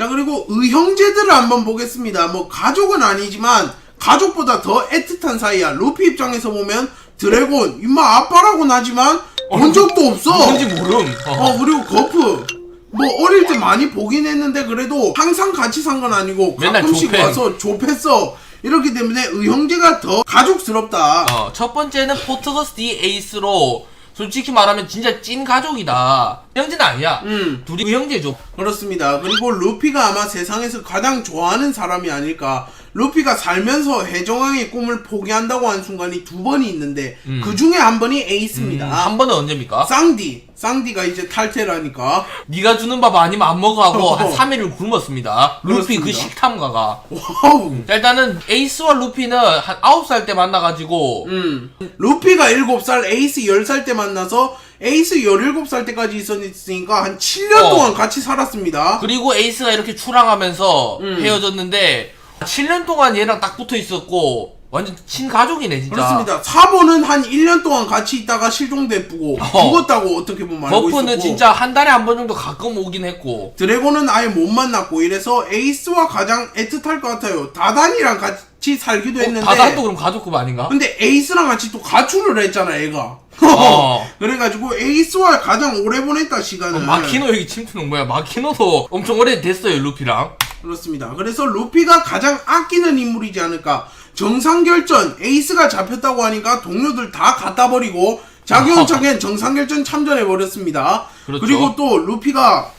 자, 그리고 의형제들을 한번 보겠습니다. 뭐 가족은 아니지만 가족보다 더 애틋한 사이야. 루피 입장에서 보면 드래곤 임마 아빠라고는 하지만 본 적도 없어. 누군지 모름. 그리고 거프 뭐 어릴 때 많이 보긴 했는데 그래도 항상 같이 산 건 아니고 맨날 가끔씩 조펜. 와서 좁혔어. 이렇기 때문에 의형제가 더 가족스럽다. 첫 번째는 포트거스 D 에이스로 솔직히 말하면 진짜 찐 가족이다. 형제는 아니야. 둘이 의형제죠. 그렇습니다. 그리고 루피가 아마 세상에서 가장 좋아하는 사람이 아닐까. 루피가 살면서 해적왕의 꿈을 포기한다고 한 순간이 2번이 있는데 그 중에 한 번이 에이스입니다. 한 번은 언제입니까? 쌍디가 이제 탈퇴라니까. 네가 주는 밥 아니면 안 먹어 하고 한 3일을 굶었습니다. 루피 그렇습니다. 그 식탐가가. 와우. 자, 일단은 에이스와 루피는 한 9살 때 만나가지고 루피가 7살, 에이스 10살 때 만나서 에이스 17살 때까지 있었으니까 한 7년 동안 같이 살았습니다. 그리고 에이스가 이렇게 출항하면서 헤어졌는데 7년 동안 얘랑 딱 붙어 있었고 완전 친가족이네 진짜. 그렇습니다. 사보는 한 1년 동안 같이 있다가 실종됐고 죽었다고 어떻게 보면 알고 있었고, 버프는 진짜 한 달에 한 번 정도 가끔 오긴 했고, 드래곤은 아예 못 만났고 이래서 에이스와 가장 애틋할 것 같아요. 다단이랑 같이 살기도 했는데 다단도 그럼 가족급 아닌가? 근데 에이스랑 같이 또 가출을 했잖아 얘가. 그래가지고 에이스와 가장 오래 보냈다 시간을. 마키노 여기 침투는 뭐야? 마키노도 엄청 오래 됐어요 루피랑. 그렇습니다. 그래서 루피가 가장 아끼는 인물이지 않을까. 정상결전 에이스가 잡혔다고 하니까 동료들 다 갖다 버리고 자기 혼자겐 정상결전 참전해버렸습니다. 그렇죠. 그리고 또 루피가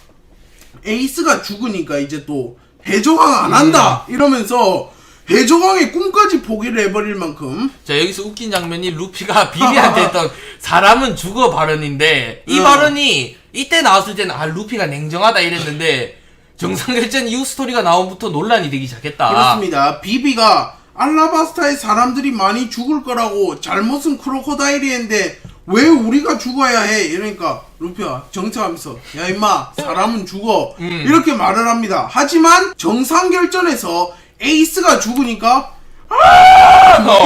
에이스가 죽으니까 이제 또 해적왕 안 한다 이러면서 해적왕의 꿈까지 포기를 해버릴 만큼. 자, 여기서 웃긴 장면이 루피가 비비한테 했던 사람은 죽어 발언인데 이 발언이 이때 나왔을 때는 루피가 냉정하다 이랬는데 정상결전 이후 스토리가 나온부터 논란이 되기 시작했다. 그렇습니다. 비비가 알라바스타의 사람들이 많이 죽을 거라고 잘못은 크로코다일이 했는데 왜 우리가 죽어야 해? 이러니까 루피가 정색하면서 야 임마 사람은 죽어 이렇게 말을 합니다. 하지만 정상결전에서 에이스가 죽으니까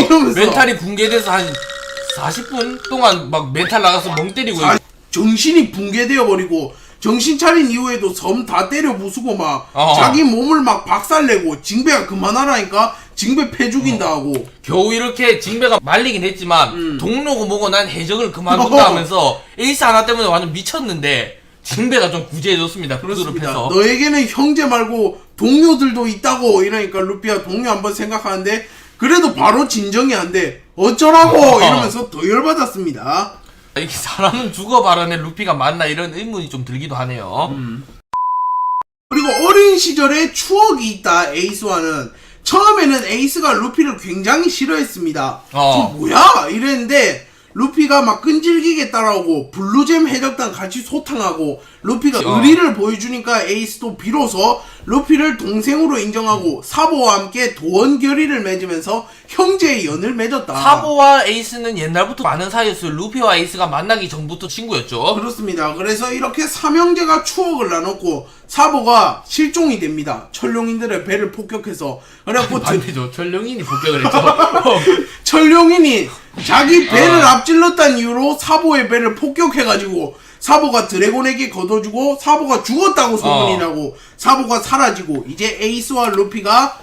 이러면서 멘탈이 붕괴돼서 한 40분 동안 막 멘탈 나가서 멍 때리고 정신이 붕괴되어 버리고 정신 차린 이후에도 섬 다 때려 부수고 막 자기 몸을 막 박살내고 징배가 그만하라니까 징배 패 죽인다 하고 겨우 이렇게 징배가 말리긴 했지만 동료고 뭐고 난 해적을 그만둔다 하면서 에이스 하나 때문에 완전 미쳤는데 징배가 좀 구제해줬습니다. 그렇습니다. 부드럽해서. 너에게는 형제 말고 동료들도 있다고 이러니까 루피가 동료 한번 생각하는데 그래도 바로 진정이 안 돼. 어쩌라고 이러면서 더 열받았습니다. 이게 사람은 죽어 발언에 루피가 맞나 이런 의문이 좀 들기도 하네요. 그리고 어린 시절에 추억이 있다 에이스와는. 처음에는 에이스가 루피를 굉장히 싫어했습니다. 저 뭐야? 이랬는데 루피가 막 끈질기게 따라오고 블루잼 해적단 같이 소탕하고 루피가 의리를 보여주니까 에이스도 비로소 루피를 동생으로 인정하고 사보와 함께 도원 결의를 맺으면서 형제의 연을 맺었다. 사보와 에이스는 옛날부터 많은 사이였어요. 루피와 에이스가 만나기 전부터 친구였죠. 그렇습니다. 그래서 이렇게 삼형제가 추억을 나눴고 사보가 실종이 됩니다. 철룡인들의 배를 폭격해서. 그래갖고 반대죠. 전룡인이 폭격을 했죠. 철룡인이 자기 배를 앞질렀다는 이유로 사보의 배를 폭격해가지고 사보가 드래곤에게 걷어주고 사보가 죽었다고 소문이 나고 사보가 사라지고 이제 에이스와 루피가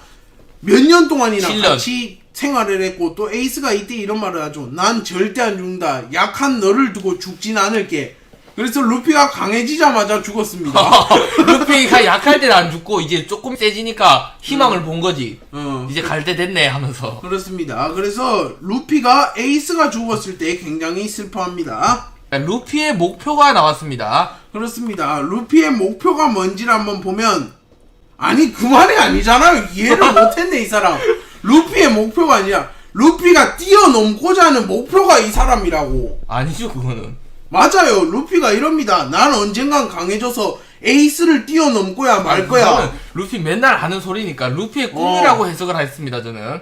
몇 년 동안이나 7년. 같이 생활을 했고 또 에이스가 이때 이런 말을 하죠. 난 절대 안 죽는다. 약한 너를 두고 죽진 않을게. 그래서 루피가 강해지자마자 죽었습니다. 루피가 약할 때는 안 죽고 이제 조금 세지니까 희망을 본 거지. 이제 갈 때 됐네 하면서. 그렇습니다. 그래서 루피가 에이스가 죽었을 때 굉장히 슬퍼합니다. 루피의 목표가 나왔습니다. 그렇습니다. 루피의 목표가 뭔지를 한번 보면 아니 그 말이 아니잖아요. 이해를 못했네 이 사람. 루피의 목표가 아니라 루피가 뛰어넘고자 하는 목표가 이 사람이라고. 아니죠 그거는. 맞아요. 루피가 이럽니다. 난 언젠간 강해져서 에이스를 뛰어넘고야 말 거야. 루피 맨날 하는 소리니까 루피의 꿈이라고 해석을 했습니다 저는.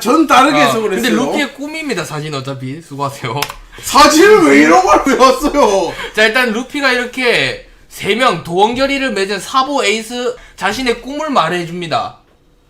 전 다르게 해석을 했어요. 근데 루피의 꿈입니다 사진 어차피. 수고하세요. 사진을 왜 이런 걸 외웠어요? 자 일단 루피가 이렇게 3명 도원결의를 맺은 사보 에이스 자신의 꿈을 말해줍니다.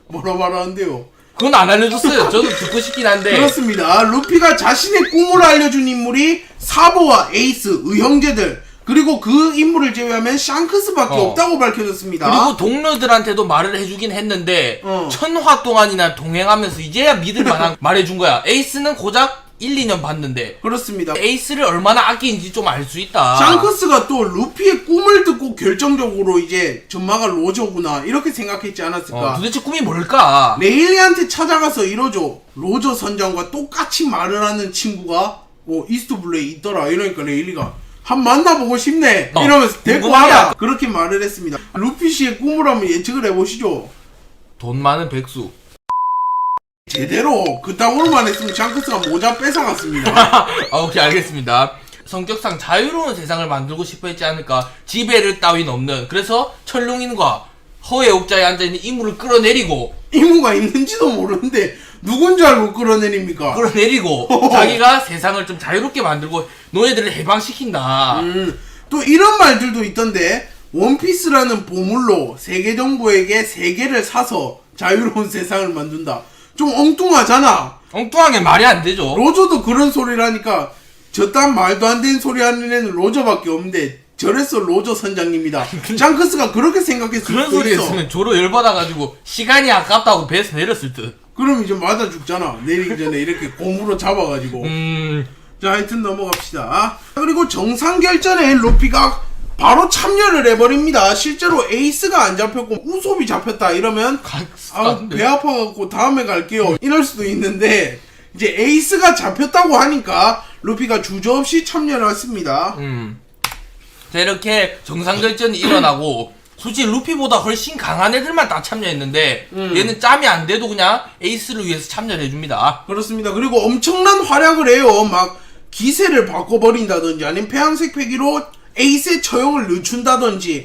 뭐라 말하는데요? 그건 안 알려줬어요. 저도 듣고 싶긴 한데. 그렇습니다. 루피가 자신의 꿈을 알려준 인물이 사보와 에이스, 의형제들. 그리고 그 인물을 제외하면 샹크스밖에 어. 없다고 밝혀졌습니다. 그리고 동료들한테도 말을 해주긴 했는데 어. 1000화 동안이나 동행하면서 이제야 믿을 만한 말해준 거야. 에이스는 고작 1, 2년 봤는데 그렇습니다. 에이스를 얼마나 아끼는지 좀 알 수 있다. 샹크스가 또 루피의 꿈을 듣고 결정적으로 이제 전마가 로저구나 이렇게 생각했지 않았을까. 도대체 꿈이 뭘까? 레일리한테 찾아가서 이러죠. 로저 선장과 똑같이 말을 하는 친구가 이스트 블루에 있더라. 이러니까 레일리가 한 만나보고 싶네 이러면서 데리고 궁금하다. 와라 그렇게 말을 했습니다. 루피 씨의 꿈을 한번 예측을 해보시죠. 돈 많은 백수. 제대로 그땅으로만 했으면 샹크스가 모자 뺏어갔습니다. 오케이, 알겠습니다. 성격상 자유로운 세상을 만들고 싶어 했지 않을까. 지배를 따윈 없는. 그래서 철룡인과 허의 옥자에 앉아있는 이물을 끌어내리고 이무가 있는지도 모르는데 누군 줄 알고 끌어내립니까? 자기가 세상을 좀 자유롭게 만들고 너네들을 해방시킨다. 또 이런 말들도 있던데 원피스라는 보물로 세계 정부에게 세계를 사서 자유로운 세상을 만든다. 좀 엉뚱하잖아. 엉뚱하게 말이 안 되죠. 로저도 그런 소리를 하니까 저딴 말도 안 되는 소리 하는 애는 로저밖에 없는데 저래서 로저 선장님이다. 샹크스가 그렇게 생각했을 그런 수도 소리 있어. 했으면 조로 열받아가지고 시간이 아깝다고 배에서 내렸을 듯. 그럼 이제 맞아 죽잖아. 내리기 전에 이렇게 고무로 잡아가지고. 자, 하여튼 넘어갑시다. 그리고 정상결전에 루피가 바로 참여를 해버립니다. 실제로 에이스가 안 잡혔고 우솝이 잡혔다 이러면 배 아파갖고 다음에 갈게요 이럴 수도 있는데 이제 에이스가 잡혔다고 하니까 루피가 주저없이 참여를 했습니다. 자, 이렇게 정상결전이 일어나고 솔직히 루피보다 훨씬 강한 애들만 다 참여했는데 얘는 짬이 안 돼도 그냥 에이스를 위해서 참여를 해줍니다. 그렇습니다. 그리고 엄청난 활약을 해요. 막 기세를 바꿔버린다든지 아니면 폐양색 패기로 에이스의 처형을 늦춘다든지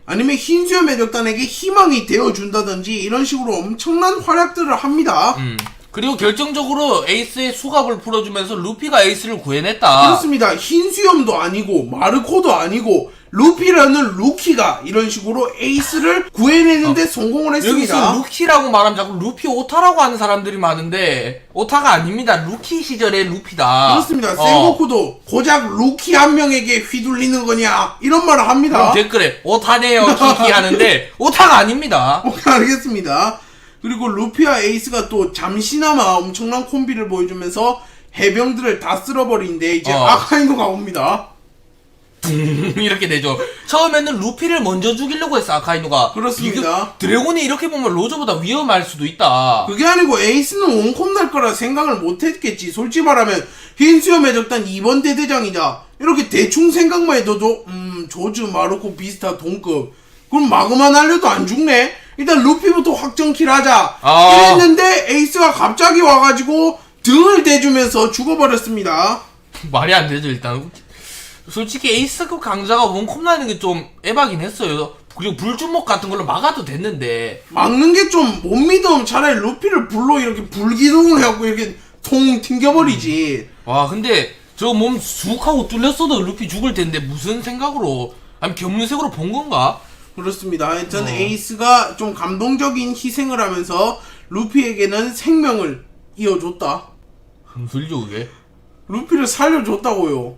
아니면 흰수염 매력단에게 희망이 되어준다든지 이런 식으로 엄청난 활약들을 합니다. 그리고 결정적으로 에이스의 수갑을 풀어주면서 루피가 에이스를 구해냈다. 그렇습니다. 흰수염도 아니고 마르코도 아니고 루피라는 루키가 이런 식으로 에이스를 구해내는데 성공을 했습니다. 여기서 루키라고 말하면 자꾸 루피 오타라고 하는 사람들이 많은데 오타가 아닙니다. 루키 시절의 루피다. 그렇습니다. 센고쿠도 고작 루키 한 명에게 휘둘리는 거냐 이런 말을 합니다. 그럼 댓글에 오타네요 키키 하는데 오타가 아닙니다. 오케이, 알겠습니다. 그리고 루피와 에이스가 또 잠시나마 엄청난 콤비를 보여주면서 해병들을 다 쓸어버리는데 이제 아카이노가 옵니다. 이렇게 되죠. 처음에는 루피를 먼저 죽이려고 했어 아카이노가. 그렇습니다. 드래곤이 이렇게 보면 로저보다 위험할 수도 있다. 그게 아니고 에이스는 원콤 날 거라 생각을 못했겠지. 솔직히 말하면 흰수염 해적단 2번 대대장이자 이렇게 대충 생각만 해도 조즈 마르코 비스타 동급 그럼 마그마 날려도 안 죽네. 일단 루피부터 확정킬 하자 이랬는데 에이스가 갑자기 와가지고 등을 대주면서 죽어버렸습니다. 말이 안 되죠 일단. 솔직히 에이스급 강자가 원콤 나는 게 좀 에바긴 했어요. 그리고 불주먹 같은 걸로 막아도 됐는데 막는 게 좀 못 믿으면 차라리 루피를 불로 이렇게 불기둥을 해갖고 이렇게 통 튕겨버리지. 와 근데 저 몸 쑥 하고 뚫렸어도 루피 죽을 텐데 무슨 생각으로 아니면 견문색으로 본 건가? 그렇습니다. 하여튼 에이스가 좀 감동적인 희생을 하면서 루피에게는 생명을 이어줬다. 무슨 소리죠 그게? 루피를 살려줬다고요.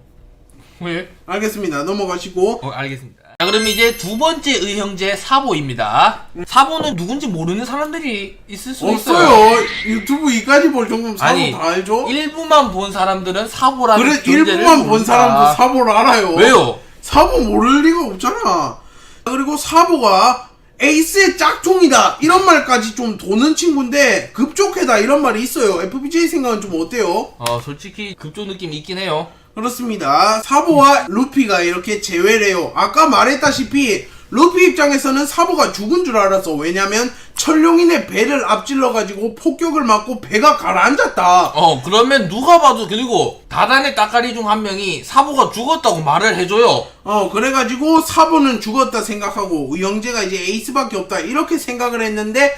왜? 알겠습니다. 넘어가시고. 알겠습니다. 자 그럼 이제 두 번째 의형제 사보입니다. 사보는 누군지 모르는 사람들이 있을 수 있어요. 없어요. 유튜브 이까지 볼 정도면 사보 아니, 다 알죠? 일부만 본 사람들은 사보라는 그래 존재를 일부만 본 모른다. 사람도 사보를 알아요. 왜요? 사보 모를 리가 없잖아. 그리고 사보가 에이스의 짝퉁이다 이런 말까지 좀 도는 친구인데 급족해다 이런 말이 있어요. FBJ 생각은 좀 어때요? 솔직히 급조 느낌 있긴 해요. 그렇습니다. 사보와 루피가 이렇게 재회를 해요. 아까 말했다시피 루피 입장에서는 사보가 죽은 줄 알았어. 왜냐면 철룡인의 배를 앞질러가지고 폭격을 맞고 배가 가라앉았다. 그러면 누가 봐도 그리고 다단의 따까리 중 한 명이 사보가 죽었다고 말을 해줘요. 그래가지고 사보는 죽었다 생각하고 의형제가 이제 에이스밖에 없다 이렇게 생각을 했는데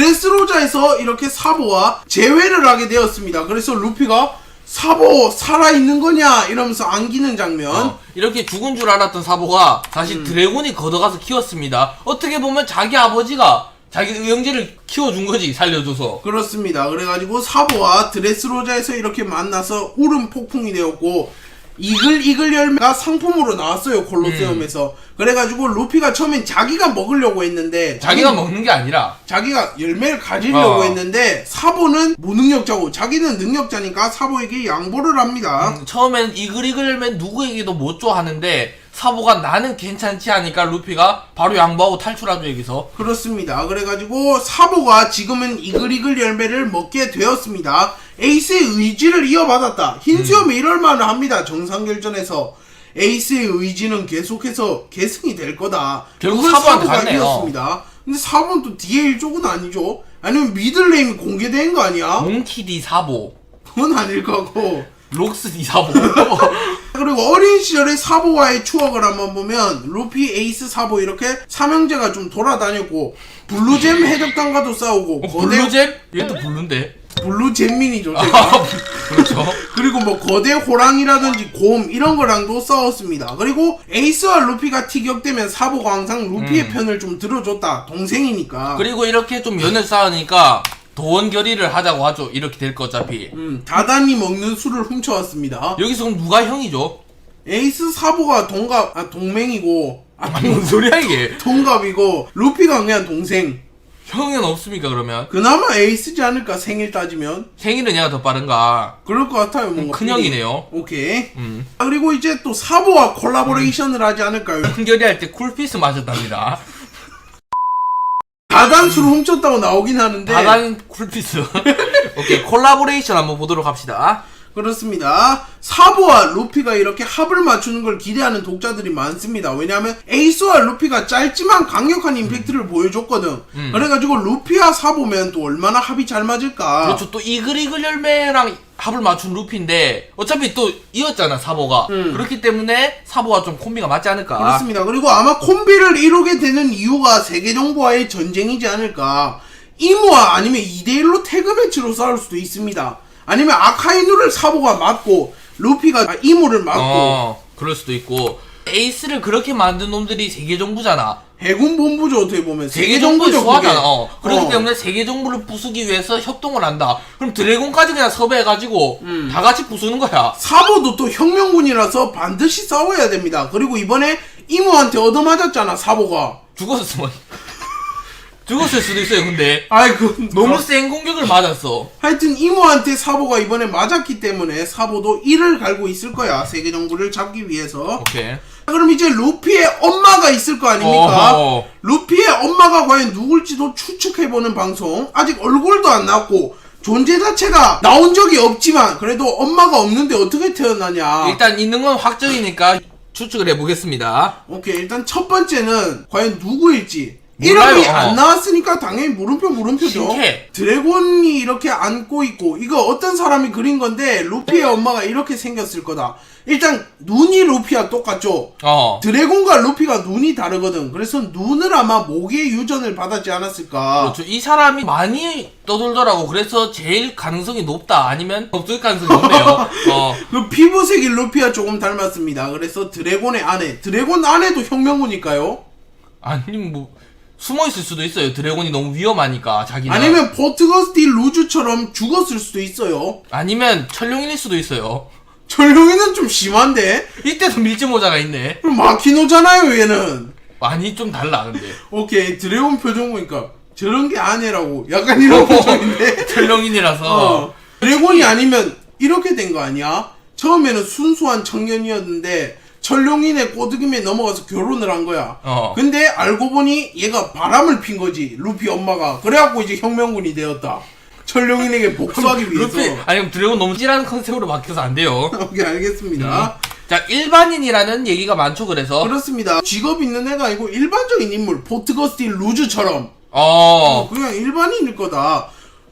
드레스로자에서 이렇게 사보와 재회를 하게 되었습니다. 그래서 루피가 사보 살아있는 거냐 이러면서 안기는 장면. 이렇게 죽은 줄 알았던 사보가 사실 드래곤이 걷어가서 키웠습니다. 어떻게 보면 자기 아버지가 자기 의형제를 키워준 거지 살려줘서. 그렇습니다. 그래가지고 사보와 드레스로자에서 이렇게 만나서 울음 폭풍이 되었고 이글 열매가 상품으로 나왔어요, 콜로세움에서. 그래가지고 루피가 처음엔 자기가 먹으려고 했는데 자기가 먹는 게 아니라 자기가 열매를 가지려고 했는데 사보는 무능력자고 자기는 능력자니까 사보에게 양보를 합니다. 처음엔 이글 열매 누구에게도 못 줘 하는데 사보가 나는 괜찮지 하니까 루피가 바로 양보하고 탈출하죠 여기서. 그렇습니다. 그래가지고 사보가 지금은 이글 열매를 먹게 되었습니다. 에이스의 의지를 이어받았다. 흰수염이 이럴 만을 합니다. 정상결전에서 에이스의 의지는 계속해서 계승이 될 거다. 결국 그걸 사보한테 사보가 갔네요. 이었습니다. 근데 사보는 또 DL 쪽은 아니죠. 아니면 미들네임이 공개된 거 아니야? 몽키디 사보, 그건 아닐 거고. 록스디 사보. 그리고 어린 시절의 사보와의 추억을 한번 보면 루피, 에이스, 사보 이렇게 삼형제가 좀 돌아다녔고 블루잼 해적단과도 싸우고 블루잼? 얘도 블루인데. 블루잼민이죠 제가. 그렇죠. 그리고 뭐 거대 호랑이라든지 곰 이런 거랑도 싸웠습니다. 그리고 에이스와 루피가 티격되면 사보가 항상 루피의 편을 좀 들어줬다. 동생이니까. 그리고 이렇게 좀 연을 쌓으니까 도원 결의를 하자고 하죠. 이렇게 될 거 어차피. 다단이 먹는 술을 훔쳐왔습니다. 여기서 그럼 누가 형이죠? 에이스 사보가 동맹이고 뭔 소리야 이게? 동갑이고 루피가 그냥 동생. 형은 없습니까 그러면? 그나마 에이스지 않을까 생일 따지면. 생일은 얘가 더 빠른가? 그럴 것 같아요. 뭔가 큰형이네요. 오케이. 그리고 이제 또 사보와 콜라보레이션을 하지 않을까요? 결의할 때 쿨피스 마셨답니다. 다단수를 훔쳤다고 나오긴 하는데 다단 쿨피스. 오케이, 콜라보레이션 한번 보도록 합시다. 그렇습니다. 사보와 루피가 이렇게 합을 맞추는 걸 기대하는 독자들이 많습니다. 왜냐하면 에이스와 루피가 짧지만 강력한 임팩트를 보여줬거든. 그래가지고 루피와 사보면 또 얼마나 합이 잘 맞을까. 그렇죠. 또 이글 열매랑 합을 맞춘 루피인데 어차피 또 이었잖아 사보가. 그렇기 때문에 사보와 좀 콤비가 맞지 않을까. 그렇습니다. 그리고 아마 콤비를 이루게 되는 이유가 세계정부와의 전쟁이지 않을까. 이모와 아니면 2대1로 태그 매치로 싸울 수도 있습니다. 아니면 아카이누를 사보가 맞고 루피가 이모를 맞고. 그럴 수도 있고. 에이스를 그렇게 만든 놈들이 세계정부잖아. 해군 본부죠. 어떻게 보면 세계정부에 소하잖아. 그렇기 어. 때문에 세계정부를 부수기 위해서 협동을 한다. 그럼 드래곤까지 그냥 섭외해가지고 다 같이 부수는 거야. 사보도 또 혁명군이라서 반드시 싸워야 됩니다. 그리고 이번에 이모한테 얻어맞았잖아 사보가. 죽었을 수도 있어요 근데. 아이 그 너무 센 공격을 맞았어. 하여튼 이모한테 사보가 이번에 맞았기 때문에 사보도 이를 갈고 있을 거야. 세계정부를 잡기 위해서. 오케이. 그럼 이제 루피의 엄마가 있을 거 아닙니까? 루피의 엄마가 과연 누굴지도 추측해보는 방송. 아직 얼굴도 안 나왔고 존재 자체가 나온 적이 없지만 그래도 엄마가 없는데 어떻게 태어나냐. 일단 있는 건 확정이니까 추측을 해보겠습니다. 오케이, 일단 첫 번째는 과연 누구일지. 몰라요. 이름이 안 나왔으니까 당연히 물음표죠. 신캐. 드래곤이 이렇게 안고 있고 이거 어떤 사람이 그린 건데 루피의 엄마가 이렇게 생겼을 거다. 일단 눈이 루피와 똑같죠. 드래곤과 루피가 눈이 다르거든. 그래서 눈을 아마 목에 유전을 받았지 않았을까. 그렇죠. 이 사람이 많이 떠돌더라고. 그래서 제일 가능성이 높다. 아니면 없을 가능성이 높네요. 그 피부색이 루피와 조금 닮았습니다. 그래서 드래곤의 아내. 드래곤 아내도 혁명군일까요? 아니 뭐 숨어있을 수도 있어요. 드래곤이 너무 위험하니까 자기는. 아니면 포트거스티 루즈처럼 죽었을 수도 있어요. 아니면 철룡일 수도 있어요. 철룡이는 좀 심한데? 이때도 밀짚모자가 있네. 그럼 마키노잖아요 얘는. 많이 좀 달라 근데. 오케이, 드래곤 표정 보니까 저런 게 아니라고 약간 이런 표정인데. 철룡인이라서. 드래곤이 아니면 이렇게 된 거 아니야? 처음에는 순수한 청년이었는데 철룡인의 꼬드김에 넘어가서 결혼을 한 거야. 근데 알고 보니 얘가 바람을 핀 거지, 루피 엄마가. 그래갖고 이제 혁명군이 되었다. 철룡인에게 복수하기 위해서. 루피, 아니 그럼 드래곤 너무 찌라는 컨셉으로 바뀌어서 안 돼요. 오케이, 알겠습니다. 자, 일반인이라는 얘기가 많죠. 그래서 그렇습니다. 직업 있는 애가 아니고 일반적인 인물, 포트거스티 루즈처럼 그냥 일반인일 거다.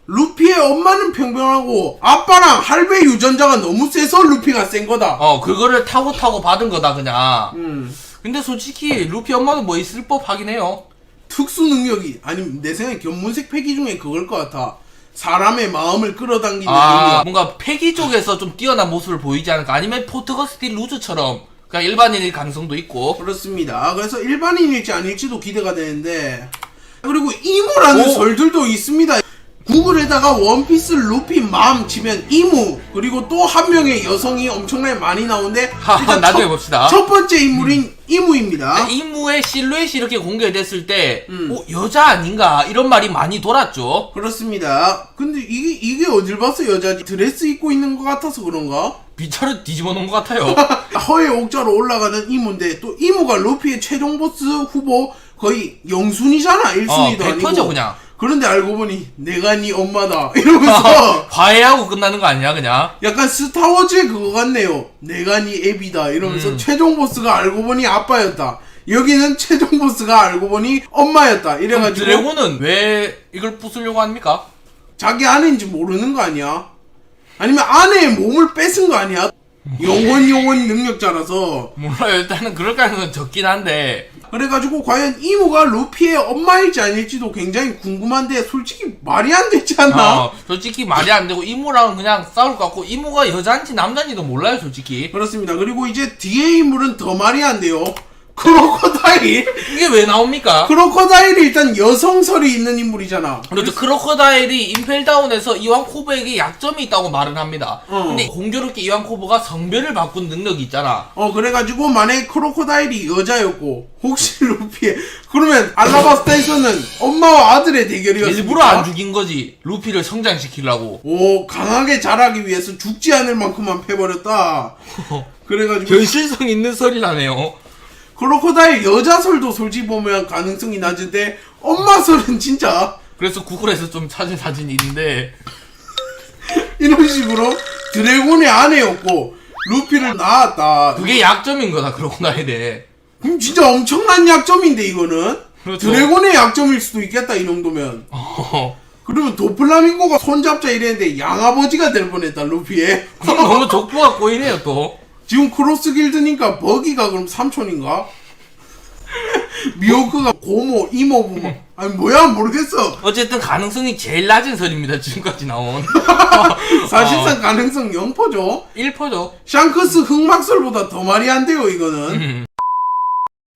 루피의 엄마는 평범하고 아빠랑 할배 유전자가 너무 세서 루피가 센 거다. 그거를 타고 받은 거다 그냥. 근데 솔직히 루피 엄마도 뭐 있을 법 하긴 해요. 특수 능력이, 아니 내 생각에 견문색 패기 중에 그걸 것 같아. 사람의 마음을 끌어당기는 능력. 뭔가 패기 쪽에서 좀 뛰어난 모습을 보이지 않을까. 아니면 포트거스티 루즈처럼 그냥 일반인일 가능성도 있고. 그렇습니다. 그래서 일반인일지 아닐지도 기대가 되는데, 그리고 이모라는 설들도 있습니다. 구글에다가 원피스 루피 맘 치면 이무 그리고 또 한 명의 여성이 엄청나게 많이 나오는데 일단 나중에 봅시다. 첫 번째 인물인 이무입니다. 이무의 실루엣이 이렇게 공개됐을 때 여자 아닌가 이런 말이 많이 돌았죠. 그렇습니다. 근데 이게 어딜 봐서 여자지? 드레스 입고 있는 것 같아서 그런가? 빗자루 뒤집어 놓은 것 같아요. 허의 옥자로 올라가는 이무인데 또 이무가 루피의 최종 보스 후보 거의 영순이잖아. 1순위도 아니고 100%죠 그냥. 그런데 알고 보니 내가 네 엄마다 이러면서 과외하고 끝나는 거 아니야 그냥? 약간 스타워즈의 그거 같네요. 내가 네 애비다 이러면서 최종 보스가 알고 보니 아빠였다. 여기는 최종 보스가 알고 보니 엄마였다. 이래가지고 드래곤은 왜 이걸 부수려고 합니까? 자기 아내인지 모르는 거 아니야? 아니면 아내의 몸을 뺏은 거 아니야? 영원 능력자라서. 몰라요. 일단은 그럴 가능성은 적긴 한데. 그래가지고 과연 이모가 루피의 엄마일지 아닐지도 굉장히 궁금한데 솔직히 말이 안 되지 않나? 솔직히 말이 안 되고 이모랑은 그냥 싸울 것 같고 이모가 여자인지 남자인지도 몰라요 솔직히. 그렇습니다. 그리고 이제 뒤에 인물은 더 말이 안 돼요. 크로커다일. 이게 왜 나옵니까? 크로커다일이 일단 여성설이 있는 인물이잖아. 그렇죠. 크로커다일이 임펠다운에서 이완 코브에게 약점이 있다고 말을 합니다. 근데 공교롭게 이완 코브가 성별을 바꾼 능력이 있잖아. 그래가지고 만약에 크로커다일이 여자였고 혹시 루피의 그러면 알라바스타에서는 엄마와 아들의 대결이었습니다. 일부러 안 죽인 거지. 루피를 성장시키려고. 오, 강하게 자라기 위해서 죽지 않을 만큼만 패버렸다. 그래가지고 현실성 있는 설이라네요. 크로커다일 여자설도 솔직히 보면 가능성이 낮은데 엄마설은 진짜 그래서 구글에서 좀 찾은 사진이 있는데 이런 식으로 드래곤의 아내였고 루피를 낳았다. 그게 약점인 거다 크로커다일에. 그럼 진짜 엄청난 약점인데 이거는 그렇죠. 드래곤의 약점일 수도 있겠다 이 정도면. 그러면 도플라밍고가 손잡자 이랬는데 양아버지가 될 뻔했다 루피의. 그럼 너무 족보가 꼬이네요 또. 지금 크로스 길드니까 버기가 그럼 삼촌인가? 미호크가 고모, 이모부 아니 뭐야 모르겠어. 어쨌든 가능성이 제일 낮은 설입니다 지금까지 나온. 사실상 가능성 0%죠. 1%죠. 샹크스 흑막설보다 더 말이 안 돼요 이거는.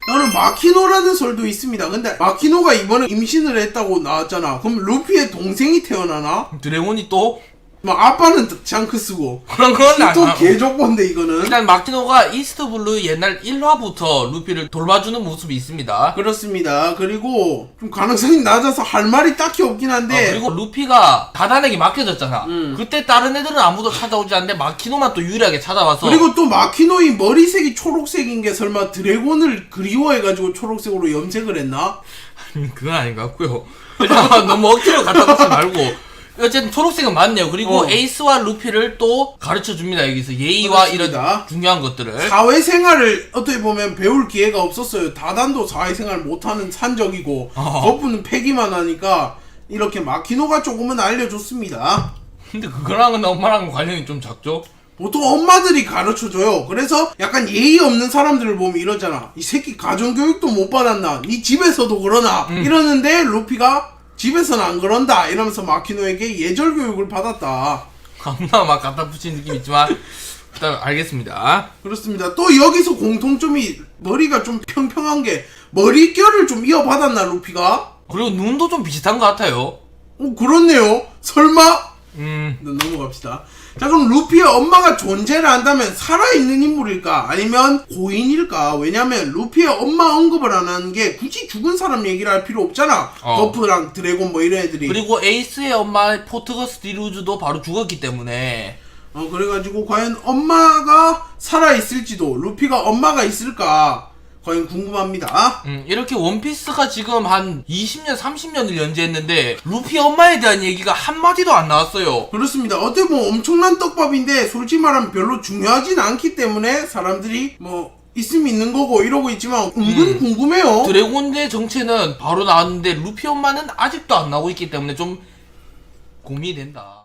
나는 마키노라는 설도 있습니다. 근데 마키노가 이번에 임신을 했다고 나왔잖아. 그럼 루피의 동생이 태어나나? 드래곤이 또 막 아빠는 샹크스고 그런 건 또 아니야. 개족본데 이거는. 일단 마키노가 이스트블루 옛날 1화부터 루피를 돌봐주는 모습이 있습니다. 그렇습니다. 그리고 좀 가능성이 낮아서 할 말이 딱히 없긴 한데 그리고 루피가 다단에게 맡겨졌잖아. 그때 다른 애들은 아무도 찾아오지 않는데 마키노만 또 유일하게 찾아와서. 그리고 또 마키노의 머리색이 초록색인 게 설마 드래곤을 그리워해가지고 초록색으로 염색을 했나? 그건 아닌 것 같고요. 일단 너무 억지로 갖다 놓지 말고. 어쨌든 초록색은 맞네요. 그리고 에이스와 루피를 또 가르쳐줍니다. 여기서 예의와 그렇습니다. 이런 중요한 것들을. 사회생활을 어떻게 보면 배울 기회가 없었어요. 다단도 사회생활 못하는 산적이고 거푸는 패기만 하니까 이렇게 마키노가 조금은 알려줬습니다. 근데 그거랑은 엄마랑 관련이 좀 작죠? 보통 엄마들이 가르쳐줘요. 그래서 약간 예의 없는 사람들을 보면 이러잖아. 이 새끼 가정교육도 못 받았나? 니 집에서도 그러나? 이러는데 루피가 집에서는 안 그런다 이러면서 마키노에게 예절 교육을 받았다. 겁나 막 갖다 붙이는 느낌 있지만 일단 알겠습니다. 그렇습니다. 또 여기서 공통점이 머리가 좀 평평한 게 머릿결을 좀 이어받았나 루피가? 그리고 눈도 좀 비슷한 것 같아요. 그렇네요. 설마? 넘어갑시다. 자 그럼 루피의 엄마가 존재를 한다면 살아있는 인물일까? 아니면 고인일까? 왜냐면 루피의 엄마 언급을 안 하는 게 굳이 죽은 사람 얘기를 할 필요 없잖아. 버프랑 드래곤 뭐 이런 애들이. 그리고 에이스의 엄마 포트거스 디루즈도 바로 죽었기 때문에 그래가지고 과연 엄마가 살아있을지도 루피가 엄마가 있을까? 과연 궁금합니다. 이렇게 원피스가 지금 한 20년, 30년을 연재했는데 루피 엄마에 대한 얘기가 한마디도 안 나왔어요. 그렇습니다. 어떻게 보면 엄청난 떡밥인데 솔직히 말하면 별로 중요하진 않기 때문에 사람들이 뭐 있으면 있는 거고 이러고 있지만 은근 궁금해요. 드래곤의 정체는 바로 나왔는데 루피 엄마는 아직도 안 나오고 있기 때문에 좀 고민이 된다.